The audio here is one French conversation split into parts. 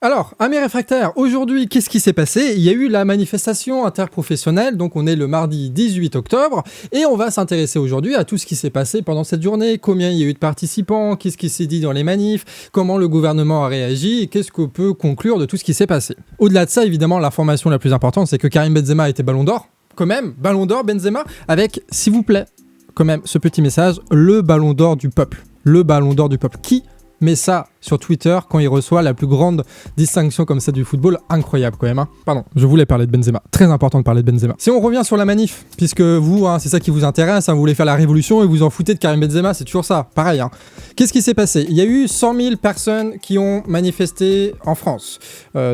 Alors, amis réfractaires, aujourd'hui, qu'est-ce qui s'est passé? Il y a eu la manifestation interprofessionnelle, donc on est le mardi 18 octobre, et on va s'intéresser aujourd'hui à tout ce qui s'est passé pendant cette journée, combien il y a eu de participants, qu'est-ce qui s'est dit dans les manifs, comment le gouvernement a réagi, et qu'est-ce qu'on peut conclure de tout ce qui s'est passé. Au-delà de ça, évidemment, l'information la plus importante, c'est que Karim Benzema a été Ballon d'Or, quand même, Ballon d'Or Benzema, avec, s'il vous plaît, quand même, ce petit message, le Ballon d'Or du peuple. Le Ballon d'Or du peuple. Qui met ça sur Twitter quand il reçoit la plus grande distinction comme ça du football? Incroyable quand même, hein. Pardon, je voulais parler de Benzema. Très important de parler de Benzema. Si on revient sur la manif, puisque vous, c'est ça qui vous intéresse, vous voulez faire la révolution et vous en foutez de Karim Benzema, c'est toujours ça, pareil. Qu'est-ce qui s'est passé? Il y a eu 100 000 personnes qui ont manifesté en France.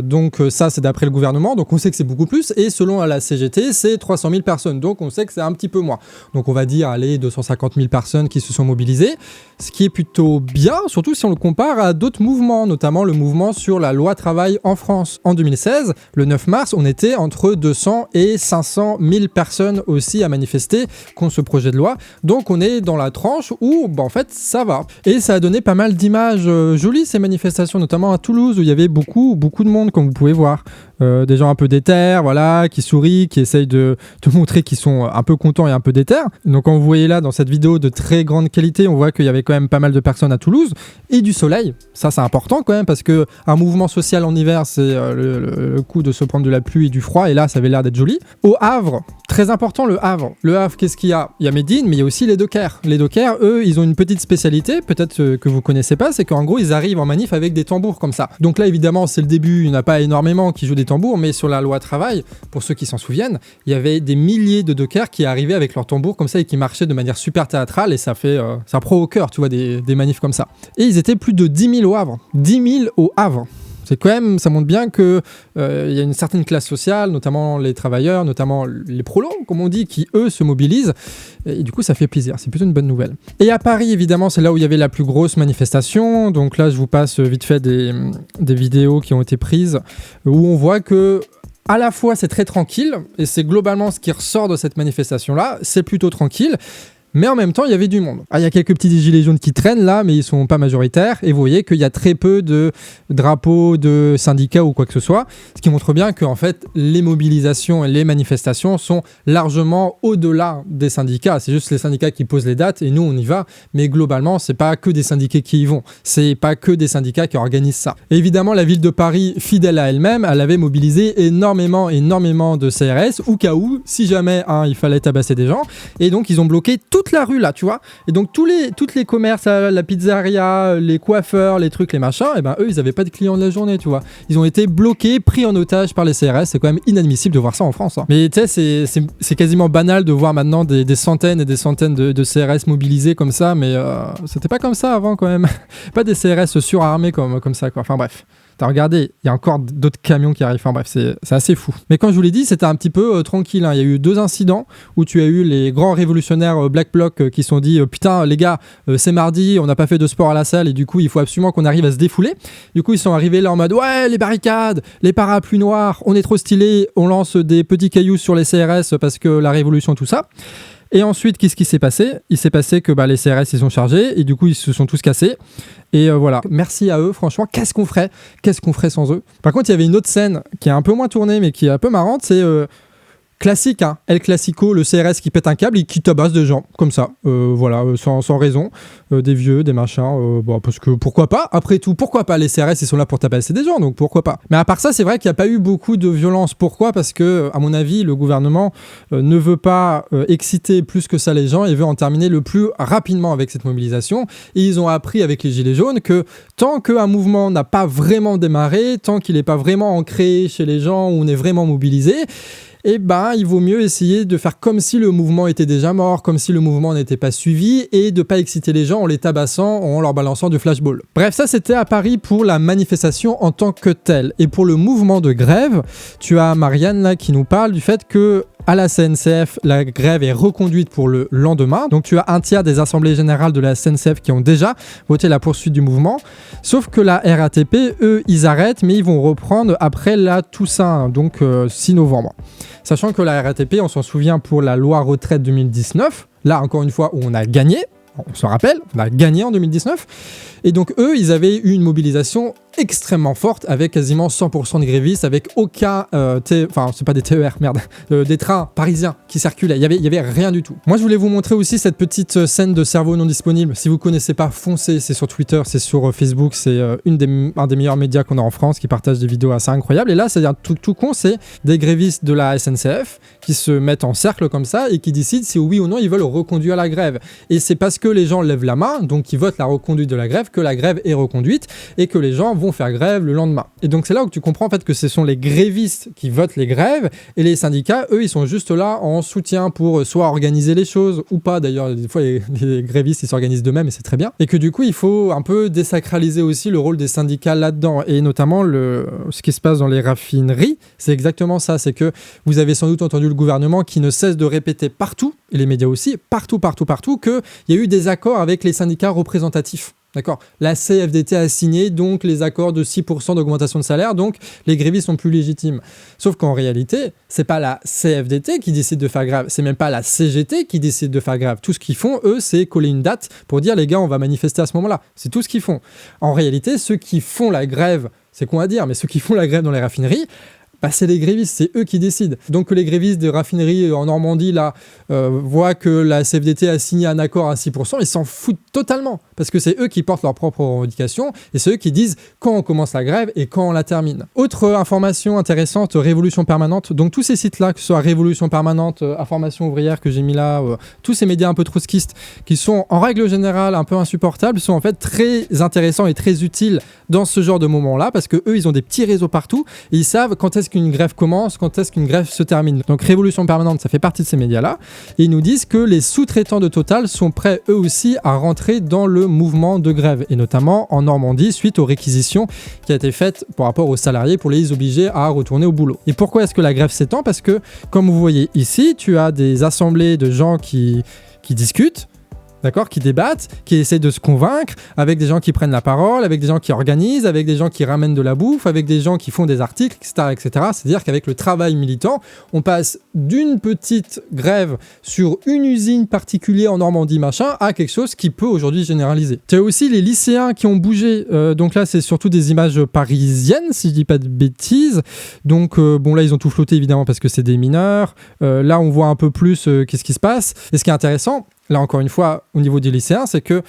Donc ça, c'est d'après le gouvernement, donc on sait que c'est beaucoup plus. Et selon la CGT, c'est 300 000 personnes, donc on sait que c'est un petit peu moins. Donc on va dire, allez, 250 000 personnes qui se sont mobilisées, ce qui est plutôt bien, surtout si on le compare à d'autres mouvements, notamment le mouvement sur la loi travail en France. En 2016, le 9 mars, on était entre 200 et 500 000 personnes aussi à manifester contre ce projet de loi. Donc on est dans la tranche où, en fait, ça va. Et ça a donné pas mal d'images jolies, ces manifestations, notamment à Toulouse, où il y avait beaucoup de monde, comme vous pouvez voir. Des gens un peu déter, voilà, qui sourient, qui essayent de montrer qu'ils sont un peu contents et un peu déter. Donc quand vous voyez là, dans cette vidéo de très grande qualité, on voit qu'il y avait quand même pas mal de personnes à Toulouse, et du soleil. Ça, c'est important quand même, parce que un mouvement social en hiver, c'est le coup de se prendre de la pluie et du froid, et là, ça avait l'air d'être joli. Au Havre, très important, le Havre. Le Havre, qu'est-ce qu'il y a? Il y a Médine, mais il y a aussi les dockers. Les dockers, eux, ils ont une petite spécialité, peut-être que vous connaissez pas, c'est qu'en gros, ils arrivent en manif avec des tambours comme ça. Donc là, évidemment, c'est le début, il n'y en a pas énormément qui jouent des tambours, mais sur la loi travail, pour ceux qui s'en souviennent, il y avait des milliers de dockers qui arrivaient avec leurs tambours comme ça et qui marchaient de manière super théâtrale, et ça prend au cœur, tu vois, des manifs comme ça. Et ils étaient plus de 10 000 au Havre. 10 000 au Havre. C'est quand même, ça montre bien que y a une certaine classe sociale, notamment les travailleurs, notamment les prolos, comme on dit, qui eux se mobilisent. Et du coup, ça fait plaisir. C'est plutôt une bonne nouvelle. Et à Paris, évidemment, c'est là où il y avait la plus grosse manifestation. Donc là, je vous passe vite fait des vidéos qui ont été prises où on voit que à la fois c'est très tranquille, et c'est globalement ce qui ressort de cette manifestation-là. C'est plutôt tranquille. Mais en même temps, il y avait du monde. Il y a quelques petits gilets jaunes qui traînent là, mais ils sont pas majoritaires. Et vous voyez qu'il y a très peu de drapeaux de syndicats ou quoi que ce soit. Ce qui montre bien que en fait, les mobilisations et les manifestations sont largement au-delà des syndicats. C'est juste les syndicats qui posent les dates et nous, on y va. Mais globalement, c'est pas que des syndiqués qui y vont. C'est pas que des syndicats qui organisent ça. Et évidemment, la ville de Paris, fidèle à elle-même, elle avait mobilisé énormément de CRS, au cas où, si jamais il fallait tabasser des gens. Et donc, ils ont bloqué toute la rue là, tu vois. Et donc toutes les commerces, la pizzeria, les coiffeurs, les trucs, les machins, et eux, ils avaient pas de clients de la journée, tu vois. Ils ont été bloqués, pris en otage par les CRS. C'est quand même inadmissible de voir ça en France. Mais tu sais, c'est quasiment banal de voir maintenant des centaines et des centaines de CRS mobilisés comme ça, mais c'était pas comme ça avant quand même. Pas des CRS surarmés comme ça, quoi. Enfin bref. T'as regardé, il y a encore d'autres camions qui arrivent. Enfin bref, c'est assez fou. Mais quand je vous l'ai dit, c'était un petit peu tranquille. Il y a eu 2 incidents où tu as eu les grands révolutionnaires Black Bloc qui se sont dit putain les gars, c'est mardi, on n'a pas fait de sport à la salle et du coup il faut absolument qu'on arrive à se défouler. Du coup ils sont arrivés là en mode ouais les barricades, les parapluies noirs, on est trop stylé, on lance des petits cailloux sur les CRS parce que la révolution tout ça. Et ensuite, qu'est-ce qui s'est passé? Il s'est passé que les CRS ils sont chargés et du coup ils se sont tous cassés. Et voilà, merci à eux, franchement, qu'est-ce qu'on ferait sans eux? Par contre, il y avait une autre scène qui est un peu moins tournée mais qui est un peu marrante, c'est classique, El Classico, le CRS qui pète un câble et qui tabasse des gens, comme ça, voilà, sans raison, des vieux, des machins, parce que pourquoi pas, après tout, pourquoi pas, les CRS ils sont là pour tabasser des gens, donc pourquoi pas. Mais à part ça, c'est vrai qu'il n'y a pas eu beaucoup de violence, pourquoi? Parce que, à mon avis, le gouvernement ne veut pas exciter plus que ça les gens et veut en terminer le plus rapidement avec cette mobilisation, et ils ont appris avec les Gilets jaunes que tant qu'un mouvement n'a pas vraiment démarré, tant qu'il n'est pas vraiment ancré chez les gens, où on est vraiment mobilisé, il vaut mieux essayer de faire comme si le mouvement était déjà mort, comme si le mouvement n'était pas suivi, et de pas exciter les gens en les tabassant, en leur balançant du flashball. Bref, ça c'était à Paris pour la manifestation en tant que telle. Et pour le mouvement de grève, tu as Marianne là qui nous parle du fait que à la SNCF, la grève est reconduite pour le lendemain. Donc tu as un tiers des assemblées générales de la SNCF qui ont déjà voté la poursuite du mouvement. Sauf que la RATP, eux, ils arrêtent, mais ils vont reprendre après la Toussaint, donc 6 novembre. Sachant que la RATP, on s'en souvient pour la loi retraite 2019, là encore une fois où on a gagné, on se rappelle, on a gagné en 2019, et donc eux, ils avaient eu une mobilisation extrêmement forte, avec quasiment 100% de grévistes, avec aucun c'est pas des TER, merde, des trains parisiens qui circulaient. Il y avait rien du tout. Moi, je voulais vous montrer aussi cette petite scène de cerveau non disponible. Si vous connaissez pas, foncez. C'est sur Twitter, c'est sur Facebook, c'est un des meilleurs médias qu'on a en France qui partagent des vidéos assez incroyables. Et là, c'est un truc tout con, c'est des grévistes de la SNCF qui se mettent en cercle comme ça et qui décident si oui ou non ils veulent reconduire la grève. Et c'est parce que les gens lèvent la main, donc ils votent la reconduite de la grève, que la grève est reconduite et que les gens vont faire grève le lendemain. Et donc c'est là où tu comprends en fait que ce sont les grévistes qui votent les grèves et les syndicats, eux, ils sont juste là en soutien pour soit organiser les choses ou pas. D'ailleurs, des fois les grévistes ils s'organisent d'eux-mêmes et c'est très bien. Et que du coup il faut un peu désacraliser aussi le rôle des syndicats là-dedans. Et notamment ce qui se passe dans les raffineries, c'est exactement ça. C'est que vous avez sans doute entendu le gouvernement qui ne cesse de répéter partout, et les médias aussi, partout, qu'il y a eu des accords avec les syndicats représentatifs. D'accord. La CFDT a signé donc les accords de 6% d'augmentation de salaire, donc les grévistes sont plus légitimes. Sauf qu'en réalité, c'est pas la CFDT qui décide de faire grève, c'est même pas la CGT qui décide de faire grève. Tout ce qu'ils font, eux, c'est coller une date pour dire les gars, on va manifester à ce moment-là. C'est tout ce qu'ils font. En réalité, ceux qui font la grève, c'est con à dire, mais ceux qui font la grève dans les raffineries, c'est les grévistes, c'est eux qui décident. Donc que les grévistes des raffineries en Normandie là, voient que la CFDT a signé un accord à 6%, ils s'en foutent totalement, parce que c'est eux qui portent leurs propres revendications, et c'est eux qui disent quand on commence la grève et quand on la termine. Autre information intéressante, Révolution Permanente, donc tous ces sites-là, que ce soit Révolution Permanente, Information Ouvrière que j'ai mis là, tous ces médias un peu trotskistes, qui sont en règle générale un peu insupportables, sont en fait très intéressants et très utiles dans ce genre de moment-là, parce que eux ils ont des petits réseaux partout, et ils savent quand est-ce qu'une grève commence, quand est-ce qu'une grève se termine. Donc Révolution Permanente, ça fait partie de ces médias-là. Et ils nous disent que les sous-traitants de Total sont prêts eux aussi à rentrer dans le mouvement de grève, et notamment en Normandie, suite aux réquisitions qui a été faites par rapport aux salariés pour les obliger à retourner au boulot. Et pourquoi est-ce que la grève s'étend ? Parce que, comme vous voyez ici, tu as des assemblées de gens qui discutent, d'accord, qui débattent, qui essaient de se convaincre, avec des gens qui prennent la parole, avec des gens qui organisent, avec des gens qui ramènent de la bouffe, avec des gens qui font des articles, etc., etc. C'est-à-dire qu'avec le travail militant, on passe d'une petite grève sur une usine particulière en Normandie, machin, à quelque chose qui peut aujourd'hui généraliser. Tu as aussi les lycéens qui ont bougé, donc là c'est surtout des images parisiennes, si je dis pas de bêtises. Donc bon là ils ont tout flotté évidemment parce que c'est des mineurs. Là on voit un peu plus qu'est-ce qui se passe. Et ce qui est intéressant, là encore une fois, au niveau des lycéens, c'est que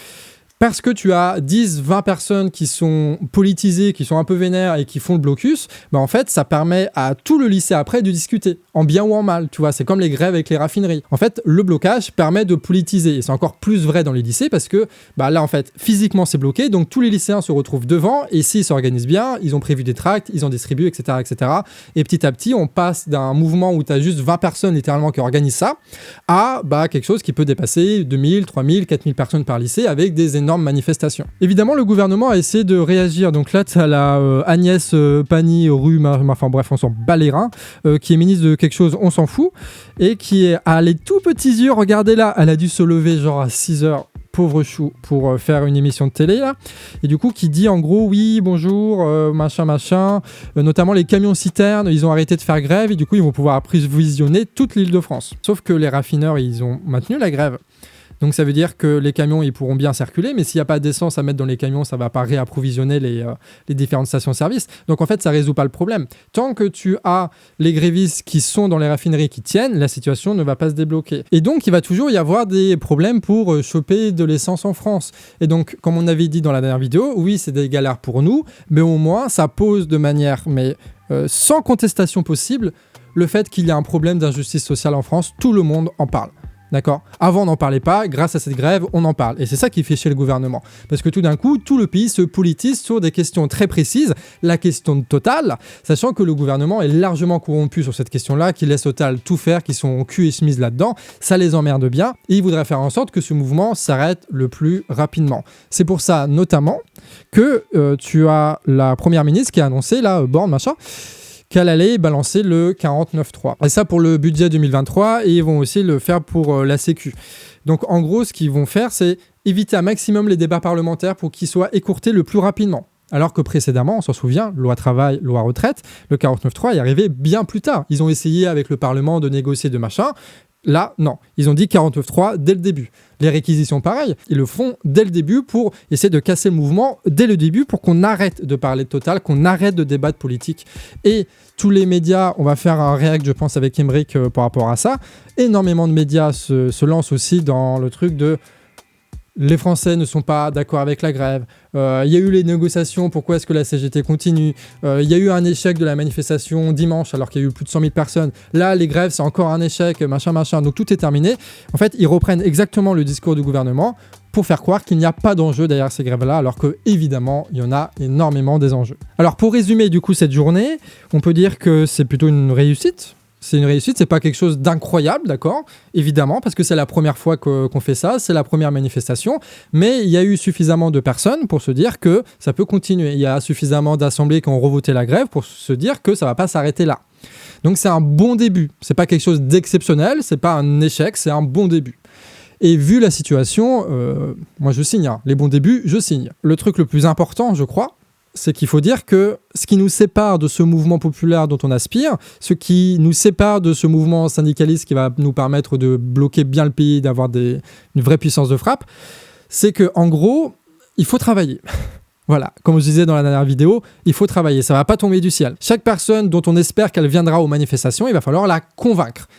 parce que tu as 10-20 personnes qui sont politisées, qui sont un peu vénères et qui font le blocus, bah en fait, ça permet à tout le lycée après de discuter, en bien ou en mal, tu vois, c'est comme les grèves avec les raffineries. En fait, le blocage permet de politiser, et c'est encore plus vrai dans les lycées parce que bah là, en fait, physiquement, c'est bloqué, donc tous les lycéens se retrouvent devant, et s'ils s'organisent bien, ils ont prévu des tracts, ils en distribuent, etc., etc. Et petit à petit, on passe d'un mouvement où tu as juste 20 personnes littéralement qui organisent ça, à bah, quelque chose qui peut dépasser 2000, 3000, 4000 personnes par lycée avec des énormes manifestations. Évidemment, le gouvernement a essayé de réagir. Donc là, tu as la Agnès Pannier-Runacher, enfin bref, on s'en bat les reins, qui est ministre de quelque chose, on s'en fout, et qui a les tout petits yeux, regardez là, elle a dû se lever genre à 6h, pauvre chou, pour faire une émission de télé là, et du coup qui dit en gros oui bonjour machin, notamment les camions citernes ils ont arrêté de faire grève et du coup ils vont pouvoir approvisionner toute l'Île-de-France. Sauf que les raffineurs ils ont maintenu la grève. Donc ça veut dire que les camions ils pourront bien circuler, mais s'il n'y a pas d'essence à mettre dans les camions, ça ne va pas réapprovisionner les différentes stations-service. Donc en fait, ça ne résout pas le problème. Tant que tu as les grévistes qui sont dans les raffineries qui tiennent, la situation ne va pas se débloquer. Et donc il va toujours y avoir des problèmes pour choper de l'essence en France. Et donc, comme on avait dit dans la dernière vidéo, oui, c'est des galères pour nous, mais au moins ça pose de manière sans contestation possible le fait qu'il y a un problème d'injustice sociale en France. Tout le monde en parle. D'accord ? Avant, on n'en parlait pas. Grâce à cette grève, on en parle. Et c'est ça qui fait chier le gouvernement. Parce que tout d'un coup, tout le pays se politise sur des questions très précises. La question de Total, sachant que le gouvernement est largement corrompu sur cette question-là, qu'il laisse Total tout faire, qu'ils sont cul et chemise là-dedans. Ça les emmerde bien. Et ils voudraient faire en sorte que ce mouvement s'arrête le plus rapidement. C'est pour ça, notamment, que tu as la première ministre qui a annoncé, là, Borne, machin, qu'elle allait balancer le 49.3. Et ça pour le budget 2023, et ils vont aussi le faire pour la Sécu. Donc en gros, ce qu'ils vont faire, c'est éviter un maximum les débats parlementaires pour qu'ils soient écourtés le plus rapidement. Alors que précédemment, on s'en souvient, loi travail, loi retraite, le 49.3 est arrivé bien plus tard. Ils ont essayé avec le Parlement de négocier de machin, Là, non. Ils ont dit 49.3 dès le début. Les réquisitions, pareil. Ils le font dès le début pour essayer de casser le mouvement dès le début pour qu'on arrête de parler de Total, qu'on arrête de débattre politique. Et tous les médias, on va faire un react, je pense, avec Emmerich par rapport à ça. Énormément de médias se lancent aussi dans le truc de les Français ne sont pas d'accord avec la grève. Il y a eu les négociations, pourquoi est-ce que la CGT continue ? Il y a eu un échec de la manifestation dimanche alors qu'il y a eu plus de 100 000 personnes. Là, les grèves, c'est encore un échec, machin. Donc tout est terminé. En fait, ils reprennent exactement le discours du gouvernement pour faire croire qu'il n'y a pas d'enjeu derrière ces grèves-là, alors que évidemment, il y en a énormément des enjeux. Alors pour résumer du coup cette journée, on peut dire que c'est plutôt une réussite. C'est une réussite, c'est pas quelque chose d'incroyable, d'accord ? Évidemment, parce que c'est la première fois qu'on fait ça, c'est la première manifestation, mais il y a eu suffisamment de personnes pour se dire que ça peut continuer. Il y a suffisamment d'assemblées qui ont revoté la grève pour se dire que ça va pas s'arrêter là. Donc c'est un bon début, c'est pas quelque chose d'exceptionnel, c'est pas un échec, c'est un bon début. Et vu la situation, moi je signe, hein. Les bons débuts, je signe. Le truc le plus important, je crois, c'est qu'il faut dire que ce qui nous sépare de ce mouvement populaire dont on aspire, ce qui nous sépare de ce mouvement syndicaliste qui va nous permettre de bloquer bien le pays, d'avoir une vraie puissance de frappe, c'est qu'en gros, il faut travailler. Voilà, comme je disais dans la dernière vidéo, il faut travailler, ça ne va pas tomber du ciel. Chaque personne dont on espère qu'elle viendra aux manifestations, il va falloir la convaincre.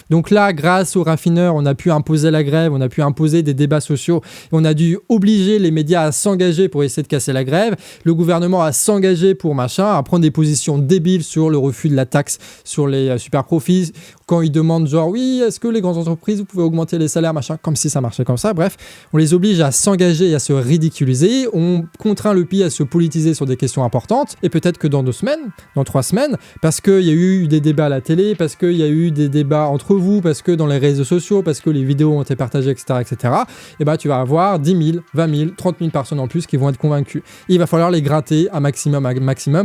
Donc là, grâce aux raffineurs, on a pu imposer la grève, on a pu imposer des débats sociaux, on a dû obliger les médias à s'engager pour essayer de casser la grève, le gouvernement à s'engager pour à prendre des positions débiles sur le refus de la taxe sur les super profits, quand ils demandent genre, oui, est-ce que les grandes entreprises, vous pouvez augmenter les salaires, comme si ça marchait comme ça, bref, on les oblige à s'engager et à se ridiculiser, on contraint le pays à se politiser sur des questions importantes, et peut-être que dans 2 semaines, dans 3 semaines, parce qu'il y a eu des débats à la télé, parce qu'il y a eu des débats entre vous, parce que dans les réseaux sociaux, parce que les vidéos ont été partagées, etc., et bah tu vas avoir 10 000, 20 000, 30 000 personnes en plus qui vont être convaincues. Il va falloir les gratter à maximum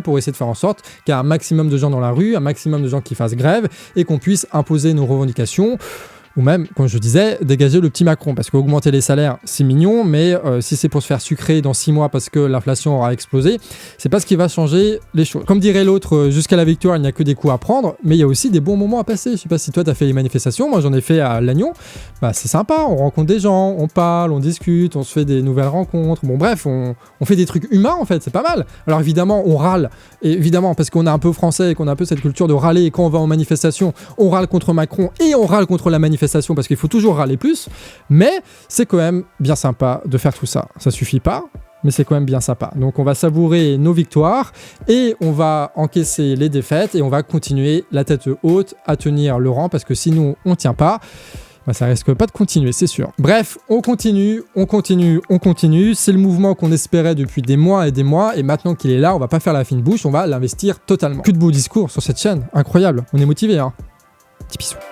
pour essayer de faire en sorte qu'il y ait un maximum de gens dans la rue, un maximum de gens qui fassent grève, et qu'on puisse imposer nos revendications, ou même, comme je disais, dégager le petit Macron, parce qu'augmenter les salaires, c'est mignon, mais si c'est pour se faire sucrer dans 6 mois parce que l'inflation aura explosé, c'est pas ce qui va changer les choses. Comme dirait l'autre, jusqu'à la victoire, il n'y a que des coups à prendre, mais il y a aussi des bons moments à passer. Je sais pas si toi, t'as fait les manifestations, moi j'en ai fait à Lannion, c'est sympa, on rencontre des gens, on parle, on discute, on se fait des nouvelles rencontres, bon bref, on fait des trucs humains en fait, c'est pas mal. Alors évidemment, on râle, et évidemment, parce qu'on est un peu français et qu'on a un peu cette culture de râler, et quand on va en manifestation, on râle contre Macron et on râle contre la manifestation, parce qu'il faut toujours râler plus, mais c'est quand même bien sympa de faire tout ça. Ça suffit pas, mais c'est quand même bien sympa. Donc on va savourer nos victoires et on va encaisser les défaites et on va continuer la tête haute à tenir le rang, parce que sinon on tient pas, ça risque pas de continuer, c'est sûr. Bref, on continue. C'est le mouvement qu'on espérait depuis des mois, et maintenant qu'il est là, on va pas faire la fine bouche, on va l'investir totalement. Que de beaux discours sur cette chaîne, incroyable. On est motivés, hein. Petits bisous.